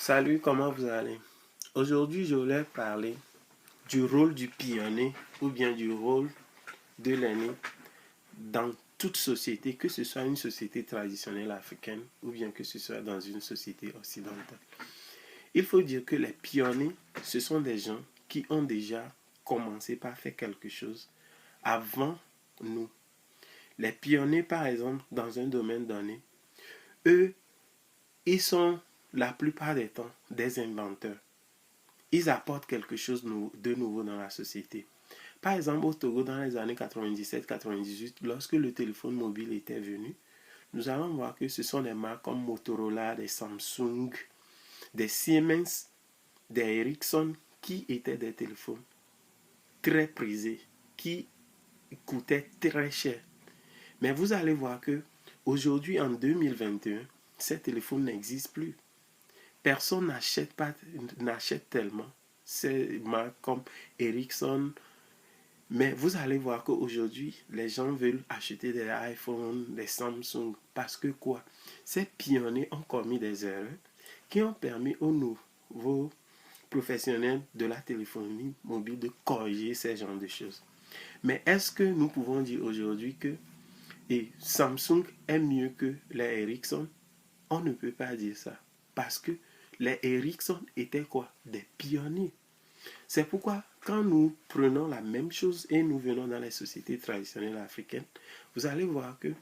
Salut, comment vous allez? Aujourd'hui, je voulais parler du rôle du pionnier ou bien du rôle de l'aîné dans toute société, que ce soit une société traditionnelle africaine ou bien que ce soit dans une société occidentale. Il faut dire que les pionniers, ce sont des gens qui ont déjà commencé par faire quelque chose avant nous. Les pionniers, par exemple, dans un domaine donné, eux, ils sont la plupart des temps des inventeurs. Ils apportent quelque chose de nouveau dans la société. Par exemple, au Togo, dans les années 97-98, lorsque le téléphone mobile était venu, nous allons voir que ce sont des marques comme Motorola, des Samsung, des Siemens, des Ericsson, qui étaient des téléphones très prisés, qui coûtaient très cher. Mais vous allez voir que aujourd'hui, en 2021, ces téléphones n'existent plus. Personne n'achète tellement ces marques comme Ericsson. Mais vous allez voir qu'aujourd'hui, les gens veulent acheter des iPhones, des Samsung. Parce que quoi? Ces pionniers ont commis des erreurs qui ont permis aux nouveaux professionnels de la téléphonie mobile de corriger ces genres de choses. Mais est-ce que nous pouvons dire aujourd'hui que Samsung est mieux que les Ericsson? On ne peut pas dire ça. Parce que les Ericsson étaient quoi? Des pionniers. C'est pourquoi quand nous prenons la même chose et nous venons dans les sociétés traditionnelles africaines, vous allez voir que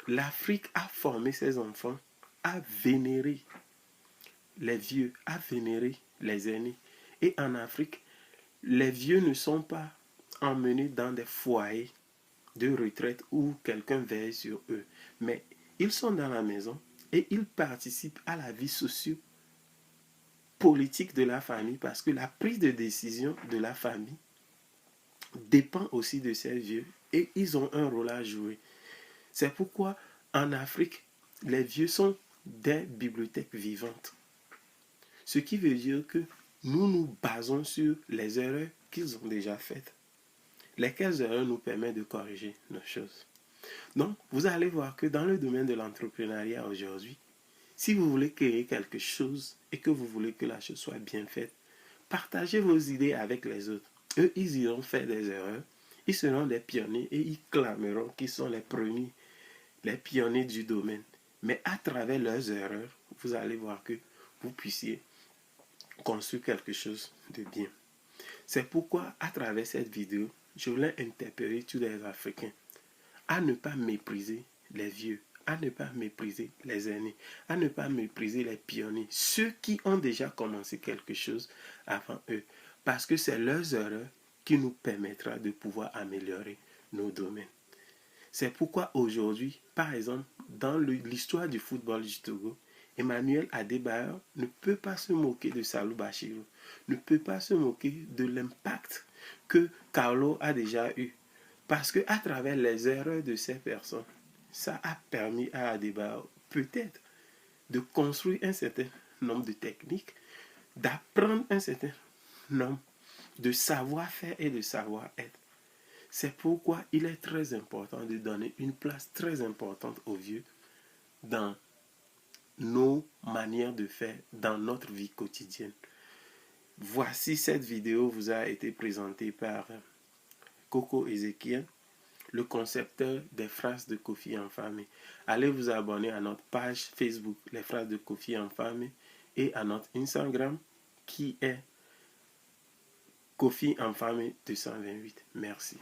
l'Afrique a formé ses enfants à vénérer les vieux, à vénérer les aînés. Et en Afrique, les vieux ne sont pas emmenés dans des foyers de retraite où quelqu'un veille sur eux, mais ils sont dans la maison et ils participent à la vie socio-politique de la famille parce que la prise de décision de la famille dépend aussi de ces vieux et ils ont un rôle à jouer. C'est pourquoi en Afrique, les vieux sont des bibliothèques vivantes. Ce qui veut dire que nous nous basons sur les erreurs qu'ils ont déjà faites. Lesquelles erreurs nous permettent de corriger nos choses. Donc, vous allez voir que dans le domaine de l'entrepreneuriat aujourd'hui, si vous voulez créer quelque chose et que vous voulez que la chose soit bien faite, partagez vos idées avec les autres. Eux, ils iront faire des erreurs, ils seront des pionniers et ils clameront qu'ils sont les premiers, les pionniers du domaine. Mais à travers leurs erreurs, vous allez voir que vous puissiez construire quelque chose de bien. C'est pourquoi, à travers cette vidéo, je voulais interpeller tous les Africains à ne pas mépriser les vieux, à ne pas mépriser les aînés, à ne pas mépriser les pionniers, ceux qui ont déjà commencé quelque chose avant eux, parce que c'est leurs erreurs qui nous permettra de pouvoir améliorer nos domaines. C'est pourquoi aujourd'hui, par exemple, dans l'histoire du football du Togo, Emmanuel Adebayor ne peut pas se moquer de Salou Bachirou, ne peut pas se moquer de l'impact que Carlo a déjà eu. Parce qu'à travers les erreurs de ces personnes, ça a permis à Adebayor peut-être de construire un certain nombre de techniques, d'apprendre un certain nombre de savoir-faire et de savoir-être. C'est pourquoi il est très important de donner une place très importante aux vieux dans nos manières de faire, dans notre vie quotidienne. Voici, cette vidéo vous a été présentée par Coco Ezekiel, le concepteur des phrases de Kofi Enfamé. Allez vous abonner à notre page Facebook, les phrases de Kofi Enfamé, et à notre Instagram qui est Kofi Enfamé 228. Merci.